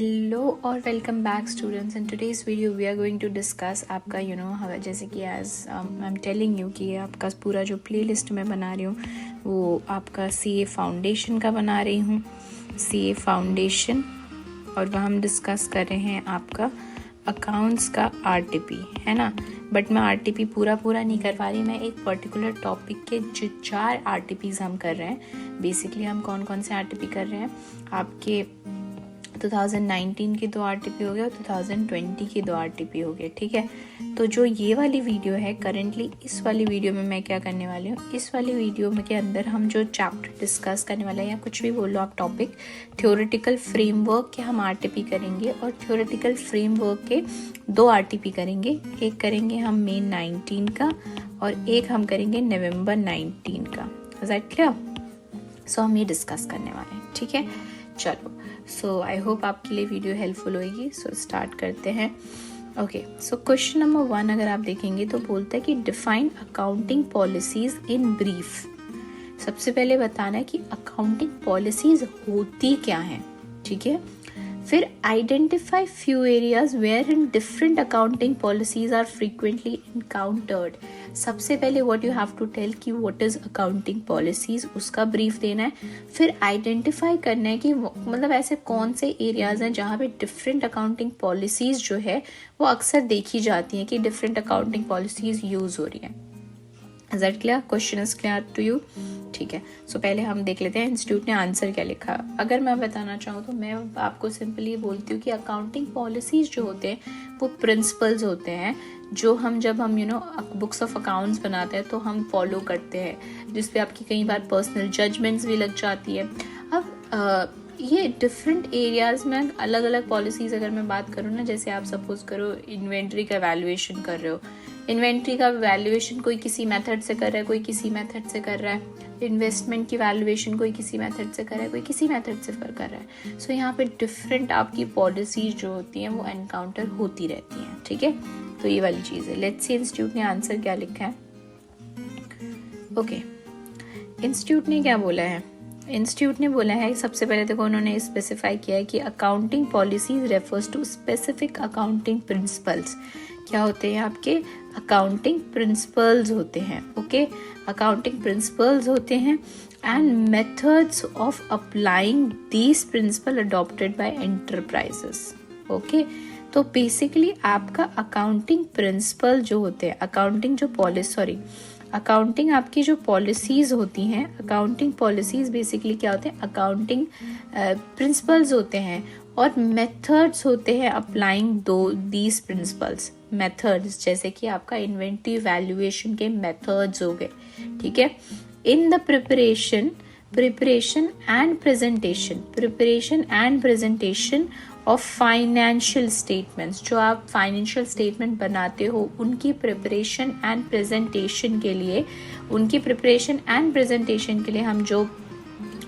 Hello और welcome back students. In today's video we are going to discuss आपका जैसे कि as I am telling you कि आपका पूरा जो प्लेलिस्ट मैं बना रही हूँ वो आपका सीए फाउंडेशन का बना रही हूँ, सीए फाउंडेशन। और वह हम डिस्कस कर रहे हैं आपका अकाउंट्स का आरटीपी, है ना। बट मैं आरटीपी पूरा नहीं करवा रही, मैं एक पर्टिकुलर टॉपिक के जो 4 आरटीपीज हम कर रहे हैं। बेसिकली हम कौन कौन से आरटीपी कर रहे हैं, आपके 2019 के 2 आरटीपी हो गए और 2020 के 2 आरटीपी हो गए, ठीक है। तो जो ये वाली वीडियो है करंटली, इस वाली वीडियो में मैं क्या करने वाली हूँ, इस वाली वीडियो में के अंदर हम जो चैप्टर डिस्कस करने वाले हैं या कुछ भी बोल लो आप टॉपिक, थ्योरेटिकल फ्रेमवर्क के हम आरटीपी करेंगे और थ्योरेटिकल फ्रेमवर्क के 2 आरटीपी करेंगे। एक करेंगे हम मई 19 का और एक हम करेंगे नवंबर 19 का। Is that clear? सो हम ये डिस्कस करने वाले हैं, ठीक है। चलो, सो आई होप आपके लिए वीडियो हेल्पफुल होगी। सो स्टार्ट करते हैं। ओके, सो क्वेश्चन नंबर 1 अगर आप देखेंगे तो बोलता है कि define accounting policies in brief. सबसे पहले बताना है कि अकाउंटिंग पॉलिसीज होती क्या हैं, ठीक है। फिर identify few areas wherein different accounting policies are frequently encountered. सबसे पहले what you have to tell कि व्हाट इज अकाउंटिंग पॉलिसीज, उसका ब्रीफ देना है। फिर आइडेंटिफाई करना है कि मतलब ऐसे कौन से एरियाज हैं जहाँ पे डिफरेंट अकाउंटिंग पॉलिसीज जो है वो अक्सर देखी जाती हैं कि डिफरेंट अकाउंटिंग पॉलिसीज यूज हो रही हैं। Is that clear? Question is clear to you? ठीक है। सो पहले हम देख लेते हैं इंस्टीट्यूट ने आंसर क्या लिखा। अगर मैं बताना चाहूँ तो मैं आपको सिंपली बोलती हूँ कि अकाउंटिंग पॉलिसीज जो होते हैं वो प्रिंसिपल्स होते हैं जो जब हम बुक्स ऑफ अकाउंट्स बनाते हैं तो हम फॉलो करते हैं, जिसपे आपकी कई बार पर्सनल जजमेंट्स भी लग जाती है। अब ये डिफरेंट एरियाज में अलग अलग पॉलिसीज अगर मैं बात करूँ ना, जैसे आप सपोज करो इन्वेंट्री का वैल्यूएशन कर रहे हो, इन्वेंट्री का वैल्यूएशन कोई किसी मेथड से कर रहा है, कोई किसी मेथड से कर रहा है। इन्वेस्टमेंट की वैल्यूएशन कोई किसी मेथड से कर रहा है, कोई किसी मेथड से कर रहा है। सो यहाँ पे डिफरेंट आपकी पॉलिसीज जो होती हैं वो एनकाउंटर होती रहती हैं, ठीक है। तो ये वाली चीज़ है। लेट्स सी इंस्टीट्यूट ने आंसर क्या लिखा है। ओके, इंस्टीट्यूट ने क्या बोला है, इंस्टीट्यूट ने बोला है सबसे पहले देखो उन्होंने स्पेसिफाई किया है कि accounting policies refers to specific accounting principles. क्या होते हैं आपके अकाउंटिंग प्रिंसिपल्स होते हैं, ओके। अकाउंटिंग प्रिंसिपल्स होते हैं and methods of applying these principle adopted by enterprises, okay. तो बेसिकली आपका अकाउंटिंग प्रिंसिपल जो होते हैं, अकाउंटिंग आपकी जो पॉलिसीज होती हैं, अकाउंटिंग पॉलिसीज बेसिकली क्या होते हैं, अकाउंटिंग प्रिंसिपल्स होते हैं और मेथड्स होते हैं अप्लाइंग दीज प्रिंसिपल्स। मेथड्स जैसे कि आपका इन्वेंट्री वैल्यूएशन के मेथड्स हो गए, ठीक है। इन the preparation and presentation of financial statements, जो आप फाइनेंशियल स्टेटमेंट बनाते हो उनकी प्रिपरेशन एंड प्रेजेंटेशन के लिए हम जो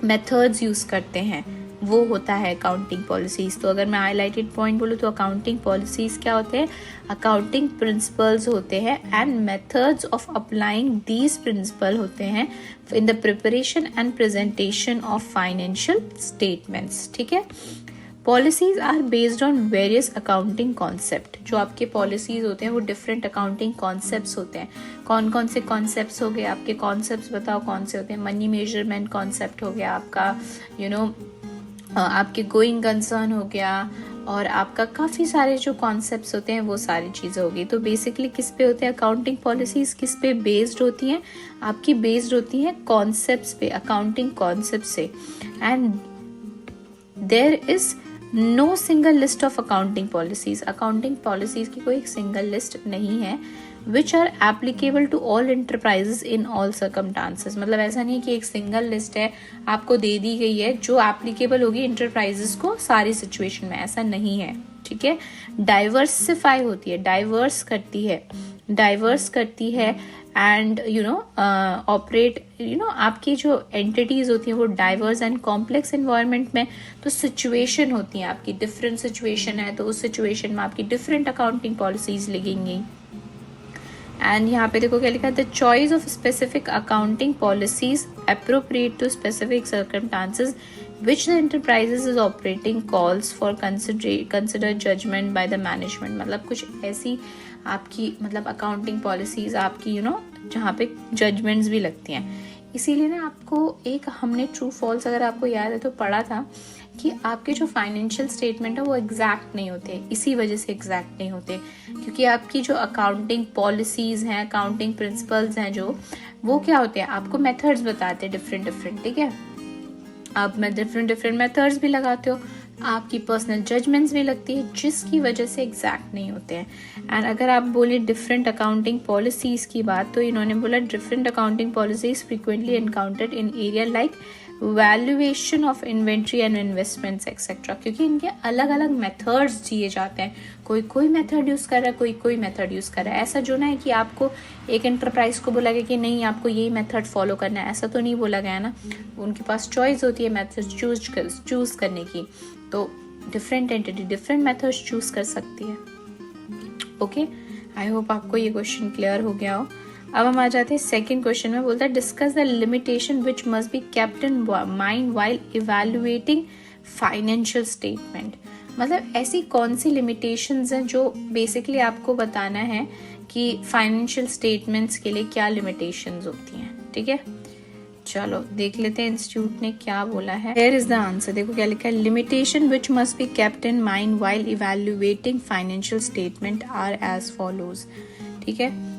मेथड्स यूज करते हैं वो होता है अकाउंटिंग पॉलिसीज। तो अगर मैं हाईलाइटेड पॉइंट बोलूँ तो अकाउंटिंग पॉलिसीज क्या होते हैं, अकाउंटिंग प्रिंसिपल्स होते हैं and methods of applying these principle होते हैं in the preparation and presentation of financial statements, ठीक है। Policies are based on various accounting concept. जो आपके पॉलिसीज होते हैं वो डिफरेंट अकाउंटिंग कॉन्सेप्ट्स होते हैं। कौन कौन से कॉन्सेप्ट्स हो गए आपके, कॉन्सेप्ट्स बताओ कौन से होते हैं। मनी मेजरमेंट कॉन्सेप्ट हो गया आपका, आपके गोइंग कंसर्न हो गया, और आपका काफ़ी सारे जो कॉन्सेप्ट्स होते हैं वो सारी चीज़ें होगी। तो बेसिकली किस पे होते हैं अकाउंटिंग पॉलिसीज, किस पे बेस्ड होती हैं, आपकी बेस्ड होती हैं कॉन्सेप्ट्स पे, अकाउंटिंग कॉन्सेप्ट से। And there is no single list of accounting policies की कोई एक सिंगल लिस्ट नहीं है which are applicable to all enterprises in all circumstances. मतलब ऐसा नहीं कि एक सिंगल लिस्ट है आपको दे दी गई है जो एप्लीकेबल होगी एंटरप्राइजेस को सारी सिचुएशन में, ऐसा नहीं है, ठीक है। डाइवर्सिफाई होती है, डाइवर्स करती है एंड ऑपरेट आपकी जो एंटिटीज होती हैं वो डाइवर्स एंड कॉम्प्लेक्स एनवायरनमेंट में। तो सिचुएशन होती है आपकी, डिफरेंट सिचुएशन है तो उस सिचुएशन में आपकी डिफरेंट अकाउंटिंग पॉलिसीज लगेंगी। एंड यहाँ पे देखो क्या लिखा है, the choice of specific accounting policies appropriate to specific circumstances which the enterprises is operating calls for consider judgment by the management। मतलब कुछ ऐसी आपकी मतलब अकाउंटिंग पॉलिसीज आपकी जहाँ पे जजमेंट्स भी लगती हैं। इसीलिए ना आपको एक हमने ट्रू फॉल्स अगर आपको याद है तो पढ़ा था कि आपके जो फाइनेंशियल स्टेटमेंट है वो एग्जैक्ट नहीं होते। इसी वजह से एग्जैक्ट नहीं होते क्योंकि आपकी जो अकाउंटिंग पॉलिसीज हैं, अकाउंटिंग प्रिंसिपल्स हैं जो, वो क्या होते हैं, आपको मेथड्स बताते हैं डिफरेंट, ठीक है। आप में डिफरेंट मेथड्स भी लगाते हो, आपकी पर्सनल जजमेंट्स भी लगती है, जिसकी वजह से एग्जैक्ट नहीं होते हैं। एंड अगर आप बोले डिफरेंट अकाउंटिंग पॉलिसीज की बात, तो इन्होंने बोला different accounting policies frequently encountered in area like valuation of inventory and investments etcetera, क्योंकि इनके अलग अलग मेथड्स दिए जाते हैं। कोई मेथड यूज कर रहा है, कोई मेथड यूज कर रहा है। ऐसा जो ना है कि आपको एक एंटरप्राइज को बोला गया कि नहीं आपको यही मेथड फॉलो करना है, ऐसा तो नहीं बोला गया ना। उनके पास चॉइस होती है मेथड चूज करने की, तो different entity different methods choose कर सकती है। ओके, आई होप आपको ये क्वेश्चन क्लियर हो गया हो। अब हम आ जाते हैं सेकंड क्वेश्चन में। बोलता है discuss the limitation which must be kept in mind while evaluating financial statement. मतलब ऐसी कौन सी लिमिटेशंस हैं जो बेसिकली आपको बताना है कि फाइनेंशियल स्टेटमेंट्स के लिए क्या लिमिटेशंस होती हैं, ठीक है। चलो देख लेते हैं इंस्टीट्यूट ने क्या बोला है। Here is the answer। देखो क्या लिखा है, limitation which must be kept in mind while evaluating financial statement are as follows, ठीक है।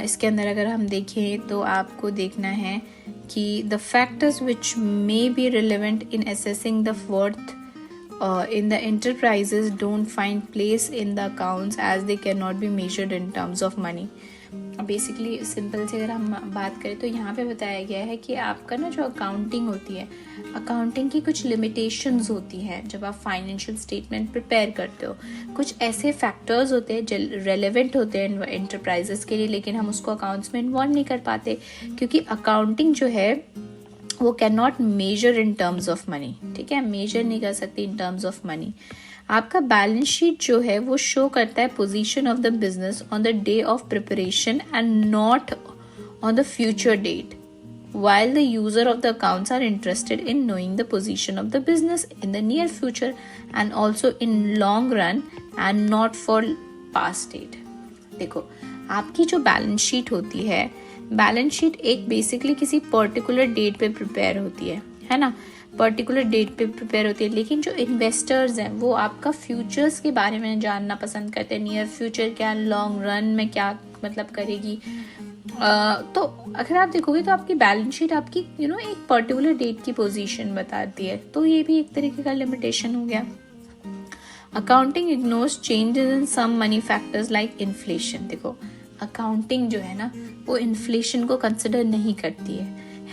इसके अंदर अगर हम देखें तो आपको देखना है कि the factors which may be relevant in assessing the worth in the enterprises don't find place in the accounts as they cannot be measured in terms of money। Basically simple से अगर हम बात करें तो यहाँ पे बताया गया है कि आपका ना जो अकाउंटिंग होती है, अकाउंटिंग की कुछ लिमिटेशंस होती हैं। जब आप फाइनेंशियल स्टेटमेंट प्रिपेयर करते हो, कुछ ऐसे फैक्टर्स होते हैं जो रेलेवेंट होते हैं एंटरप्राइजेस के लिए, लेकिन हम उसको अकाउंट्स में इन्वॉल्व नहीं कर पाते क्योंकि अकाउंटिंग जो है वो can not measure in terms of money, ठीक है, मेजर नहीं कर सकती इन टर्म्स ऑफ मनी। आपका बैलेंस शीट जो है वो शो करता है position of the business on the day of preparation and not on the future date, while the user of the accounts are interested in knowing the position of the business in the near future and also in long run and not for past date। देखो आपकी जो balance sheet होती है, balance sheet एक basically किसी particular date पे prepare होती है ना, पर्टिकुलर डेट पे प्रिपेयर होती है। लेकिन जो इन्वेस्टर्स हैं वो आपका फ्यूचर्स के बारे में जानना पसंद करते हैं, नियर फ्यूचर क्या, लॉन्ग रन में क्या मतलब करेगी। तो अगर आप देखोगे तो आपकी बैलेंस शीट आपकी एक पर्टिकुलर डेट की पोजीशन बताती है, तो ये भी एक तरीके का लिमिटेशन हो गया। Accounting ignores changes in some money factors like inflation. देखो अकाउंटिंग जो है ना वो इन्फ्लेशन को कंसिडर नहीं करती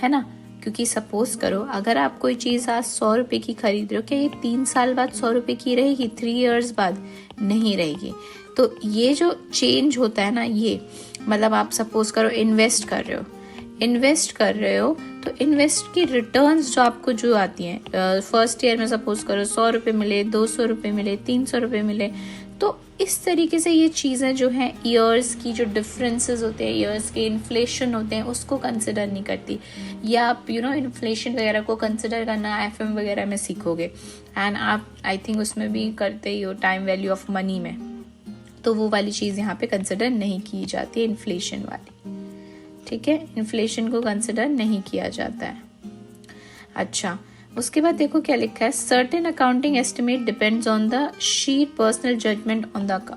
है ना, क्योंकि सपोज करो अगर आप कोई चीज़ आज 100 रुपये की खरीद रहे हो, क्या ये 3 साल बाद 100 रुपये की रहेगी? 3 years बाद नहीं रहेगी। तो ये जो चेंज होता है ना, ये मतलब आप सपोज करो इन्वेस्ट कर रहे हो तो इन्वेस्ट की रिटर्न्स जो आपको जो आती हैं फर्स्ट ईयर में सपोज करो 100 रुपये मिले, 200 रुपये मिले, 300 रुपये मिले, तो इस तरीके से ये चीज़ें जो हैं ईयर्स की जो डिफरेंसेस होते हैं, ईयर्स के इन्फ्लेशन होते हैं, उसको कंसिडर नहीं करती। या आप इन्फ्लेशन वगैरह को कंसिडर करना FM वगैरह में सीखोगे एंड आप आई थिंक उसमें भी करते ही हो टाइम वैल्यू ऑफ मनी में, तो वो वाली चीज़ यहाँ पे कंसिडर नहीं की जाती है, इन्फ्लेशन वाली, ठीक है, इन्फ्लेशन को कंसिडर नहीं किया जाता है। अच्छा उसके बाद देखो क्या लिखा है, certain accounting estimate depends on the sheet personal judgement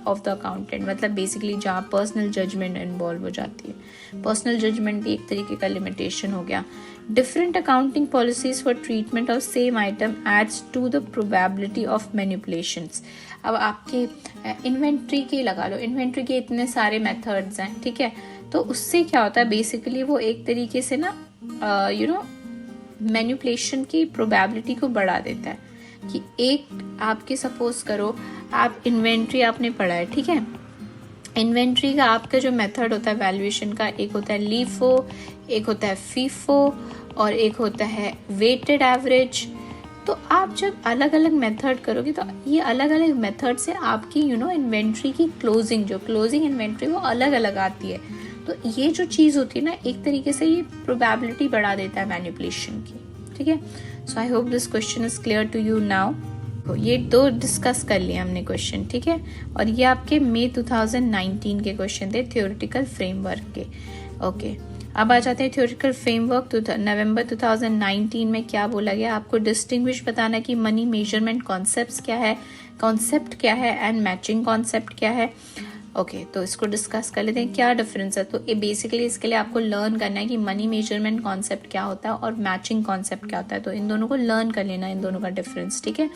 of the accountant. मतलब बेसिकली जहाँ पर्सनल जजमेंट इन्वॉल्व हो जाती है, पर्सनल जजमेंट भी एक तरीके का लिमिटेशन हो गया। Different accounting policies for treatment of same item adds to the probability of manipulations. अब आपके इन्वेंट्री के लगा लो, इन्वेंट्री के इतने सारे मेथड्स हैं, ठीक है, तो उससे क्या होता है बेसिकली वो एक तरीके से ना मैनिपुलेशन की प्रोबेबिलिटी को बढ़ा देता है। कि एक आपके सपोज करो आप इन्वेंट्री आपने पढ़ा है, ठीक है, इन्वेंट्री का आपका जो मेथड होता है वैल्यूएशन का, एक होता है लीफो, एक होता है फीफो और एक होता है वेटेड एवरेज। तो आप जब अलग अलग मेथड करोगे तो ये अलग अलग मेथड से आपकी इन्वेंट्री की क्लोजिंग इन्वेंट्री वो अलग अलग आती है। तो ये जो चीज़ होती है ना एक तरीके से ये प्रोबेबिलिटी बढ़ा देता है मैनिपुलेशन की, ठीक है। So I hope this question is clear to you now. ये 2 डिस्कस कर लिए हमने क्वेश्चन, ठीक है। और ये आपके मई 2019 के क्वेश्चन थे थ्योरेटिकल फ्रेमवर्क के। ओके, अब आ जाते हैं थ्योरेटिकल फ्रेमवर्क। नवंबर 2019 में क्या बोला गया, आपको डिस्टिंग्विश बताना कि मनी मेजरमेंट कॉन्सेप्ट क्या है एंड मैचिंग कॉन्सेप्ट क्या है। ओके, तो इसको डिस्कस कर लेते हैं क्या डिफरेंस है। तो ये बेसिकली इसके लिए आपको लर्न करना है कि मनी मेजरमेंट कॉन्सेप्ट क्या होता है और मैचिंग कॉन्सेप्ट क्या होता है। तो इन दोनों को लर्न कर लेना, इन दोनों का डिफरेंस, ठीक है।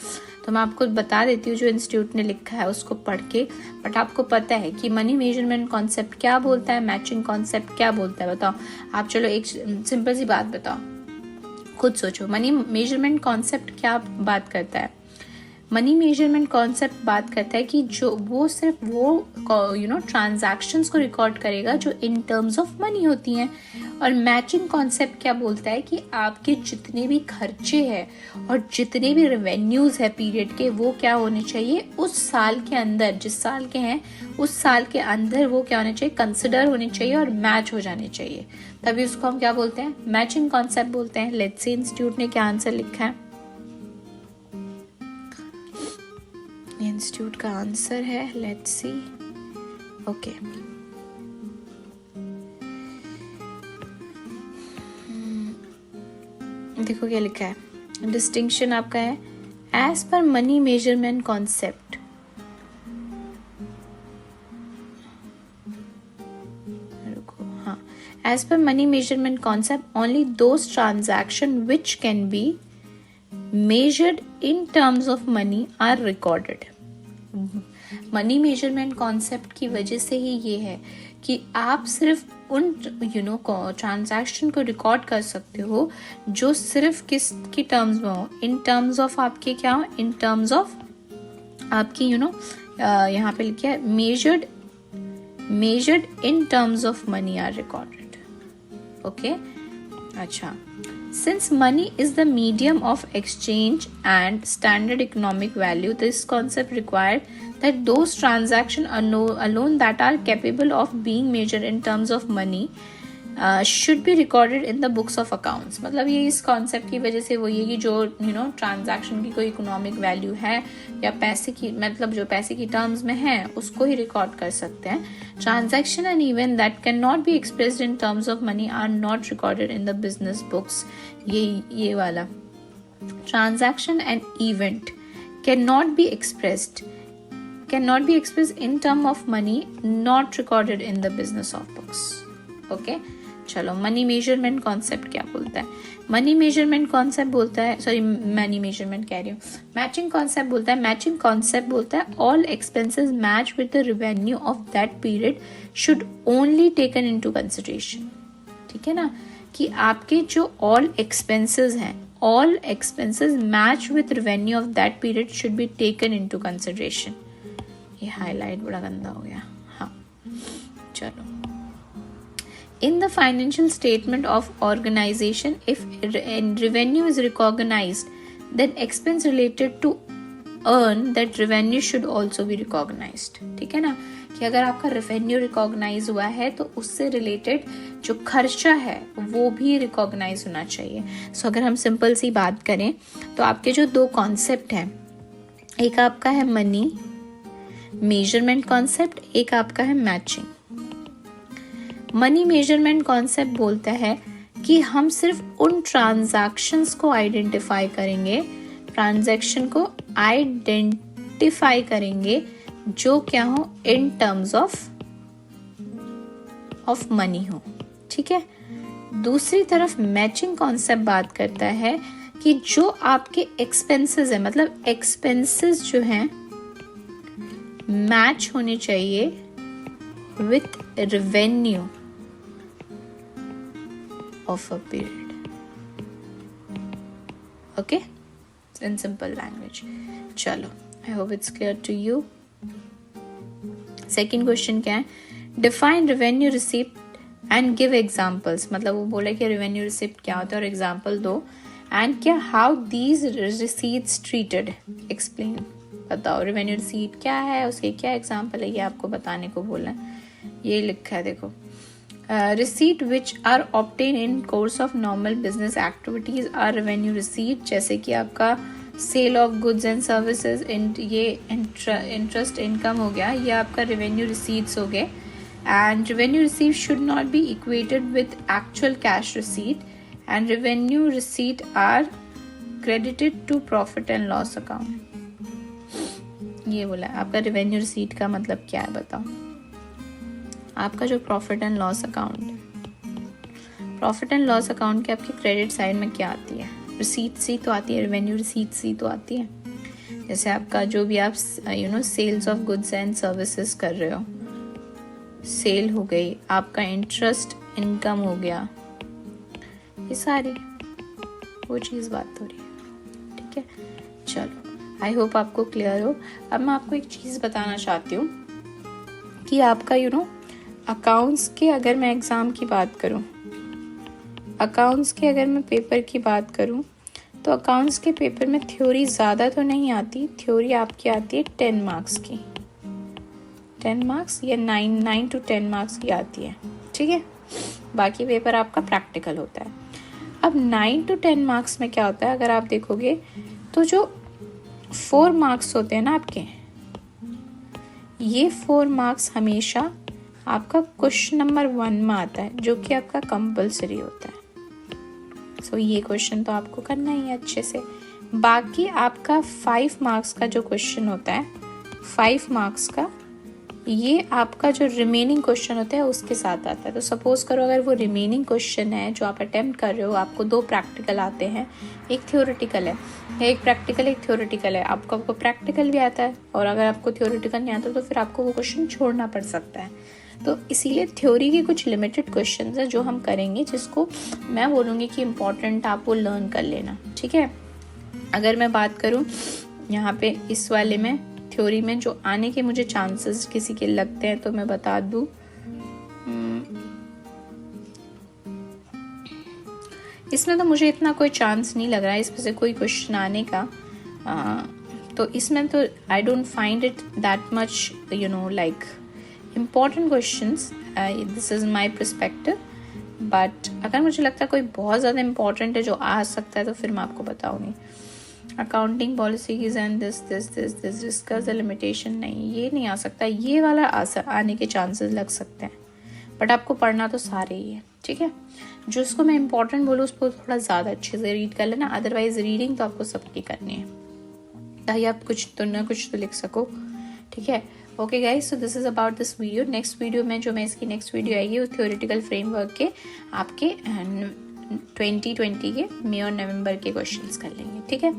तो मैं आपको बता देती हूँ जो इंस्टीट्यूट ने लिखा है उसको पढ़ के, बट आपको पता है कि मनी मेजरमेंट कॉन्सेप्ट क्या बोलता है, मैचिंग कॉन्सेप्ट क्या बोलता है। बताओ आप, चलो एक सिंपल सी बात बताओ, खुद सोचो। मनी मेजरमेंट कॉन्सेप्ट क्या बात करता है? मनी मेजरमेंट कॉन्सेप्ट बात करता है कि जो वो सिर्फ वो ट्रांजैक्शंस को रिकॉर्ड करेगा जो इन टर्म्स ऑफ मनी होती हैं। और मैचिंग कॉन्सेप्ट क्या बोलता है कि आपके जितने भी खर्चे हैं और जितने भी रेवेन्यूज है पीरियड के, वो क्या होने चाहिए उस साल के अंदर, जिस साल के हैं उस साल के अंदर वो क्या होने चाहिए, कंसिडर होने चाहिए और मैच हो जाने चाहिए। तभी उसको हम क्या बोलते हैं, मैचिंग कॉन्सेप्ट बोलते हैं। लेट्स सी इंस्टीट्यूट ने क्या आंसर लिखा है। इंस्टीट्यूट का आंसर है, लेट्स सी। ओके, देखो क्या लिखा है, डिस्टिंक्शन आपका है as per money measurement concept. हाँ, as per money measurement concept only those transaction which can be measured in terms of money are recorded। Money measurement concept की वजह से ही ये है कि आप सिर्फ उन ट्रांजैक्शन को रिकॉर्ड कर सकते हो जो सिर्फ किसकी टर्म्स में हो, इन टर्म्स ऑफ आपके क्या हो, इन टर्म्स ऑफ आपकी यहाँ पे लिखा है measured in terms of money are recorded। Okay, अच्छा। Since money is the medium of exchange and standard economic value, this concept required that those transactions alone that are capable of being measured in terms of money should be recorded in the books of accounts। मतलब ये इस concept की वजह से वो ये कि जो ट्रांजैक्शन की कोई इकोनॉमिक वैल्यू है या पैसे की, मतलब जो पैसे की टर्म्स में है उसको ही रिकॉर्ड कर सकते हैं। Transaction and event that can not be expressed in terms of money are not recorded in the business books. ये वाला transaction and event can not be expressed in term of money not recorded in the business of books। Okay, चलो money measurement concept क्या बोलता है। Money measurement concept बोलता है, sorry money measurement कह रही हूँ, मैचिंग कॉन्सेप्ट बोलता है। मैचिंग कॉन्सेप्ट बोलता है all expenses match with the revenue of that period should only taken into consideration. ठीक है ना, कि आपके जो ऑल एक्सपेंसेस हैं, all expenses match with revenue of that period should be taken into consideration. ये हाईलाइट बड़ा गंदा हो गया। हाँ, चलो। In the financial statement of organization, if revenue is recognized, then expense related to earn that revenue should also be recognized। ठीक है ना, कि अगर आपका रेवेन्यू रिकॉग्नाइज हुआ है तो उससे रिलेटेड जो खर्चा है वो भी रिकॉग्नाइज होना चाहिए। सो अगर हम सिंपल सी बात करें तो आपके जो दो कॉन्सेप्ट हैं, एक आपका है मनी मेजरमेंट कॉन्सेप्ट, एक आपका है मैचिंग। मनी मेजरमेंट कॉन्सेप्ट बोलता है कि हम सिर्फ उन ट्रांजैक्शंस को आइडेंटिफाई करेंगे, ट्रांजैक्शन को आइडेंटिफाई करेंगे जो क्या हो, इन टर्म्स ऑफ मनी हो। ठीक है। दूसरी तरफ मैचिंग कॉन्सेप्ट बात करता है कि जो आपके एक्सपेंसेस है, मतलब एक्सपेंसेस जो हैं मैच होने चाहिए with revenue of a period। okay, in simple language। चलो, I hope it's clear to you। second question क्या है, define revenue receipt and give examples। मतलब वो बोला कि revenue receipt क्या होता है और example दो, and क्या how these receipts treated, explain। बताओ revenue receipt क्या है, उसके क्या example है, ये आपको बताने को बोला है। ये लिखा है देखो, receipt which are obtain in course of normal business activities are revenue receipt, जैसे कि आपका sale of goods and services, ये इंटरेस्ट इनकम हो गया, ये आपका रेवेन्यू रिसीट्स हो गए. And revenue receipt should not be equated with actual cash receipt, and revenue receipt are credited to profit and loss account. ये बोला आपका रेवेन्यू रिसीट का मतलब क्या है बताओ. आपका जो प्रॉफिट एंड लॉस अकाउंट है, प्रॉफिट एंड लॉस अकाउंट के आपकी क्रेडिट साइड में क्या आती है, रिसीट सी तो आती है, रेवेन्यू रिसीट सी तो आती है. जैसे आपका जो भी आप sales of goods and services कर रहे हो, सेल हो गई, आपका इंटरेस्ट इनकम हो गया, ये सारी वो चीज़ बात हो रही है. ठीक है, चलो आई होप आपको क्लियर हो. अब मैं आपको एक चीज़ बताना चाहती हूँ कि आपका अकाउंट्स के, अगर मैं एग्ज़ाम की बात करूँ, अकाउंट्स के अगर मैं पेपर की बात करूँ, तो अकाउंट्स के पेपर में थ्योरी ज़्यादा तो नहीं आती. थ्योरी आपकी आती है 10 मार्क्स की, 10 मार्क्स या 9 to 10 मार्क्स की आती है. ठीक है, बाकी पेपर आपका प्रैक्टिकल होता है. अब 9 to 10 मार्क्स में क्या होता है, अगर आप देखोगे तो जो 4 मार्क्स होते हैं ना आपके, ये 4 मार्क्स हमेशा आपका क्वेश्चन नंबर 1 में आता है, जो कि आपका कंपलसरी होता है. सो ये क्वेश्चन तो आपको करना ही है अच्छे से. बाकी आपका 5 मार्क्स का जो क्वेश्चन होता है, 5 मार्क्स का, ये आपका जो रिमेनिंग क्वेश्चन होता है उसके साथ आता है. तो सपोज करो अगर वो रिमेनिंग क्वेश्चन है जो आप अटेम्प्ट कर रहे हो, आपको 2 प्रैक्टिकल आते हैं, एक थ्योरेटिकल है, एक प्रैक्टिकल एक थ्योरेटिकल है, आपको प्रैक्टिकल भी आता है, और अगर आपको थ्योरेटिकल नहीं आता तो फिर आपको वो क्वेश्चन छोड़ना पड़ सकता है. तो इसीलिए थ्योरी के कुछ लिमिटेड क्वेश्चंस हैं जो हम करेंगे, जिसको मैं बोलूँगी कि इम्पॉर्टेंट आप वो लर्न कर लेना. ठीक है, अगर मैं बात करूँ यहाँ पे इस वाले में, थ्योरी में जो आने के मुझे चांसेस किसी के लगते हैं, तो मैं बता दूँ, इसमें तो मुझे इतना कोई चांस नहीं लग रहा है इसमें से कोई क्वेश्चन आने का. तो इसमें तो I don't find it that much like important questions. This is my perspective. But अगर मुझे लगता है कोई बहुत ज़्यादा important है जो आ सकता है, तो फिर मैं आपको बताऊंगी. Accounting policies and this discuss the limitation, नहीं ये नहीं आ सकता. ये वाला आने के चांसेस लग सकते हैं, बट आपको पढ़ना तो सारे ही है. ठीक है, जो उसको मैं इम्पोर्टेंट बोलूँ उसको थोड़ा ज़्यादा अच्छे से रीड कर लेना. अदरवाइज रीडिंग तो आपको सबकी करनी है, ताकि आप कुछ तो ना कुछ तो लिख सको. ठीक है, okay guys, so this is about this video. Next video में जो मैं इसकी नेक्स्ट वीडियो आएगी वो थ्योरेटिकल फ्रेमवर्क के आपके 2020 के मई और नवंबर के क्वेश्चंस कर लेंगे. ठीक है,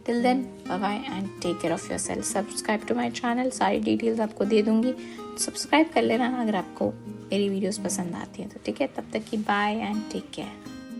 till then bye bye and take care of yourself. Subscribe to my channel, सारी डिटेल्स आपको दे दूंगी, सब्सक्राइब कर लेना अगर आपको मेरी वीडियोस पसंद आती है तो. ठीक है, तब तक की बाय एंड टेक केयर.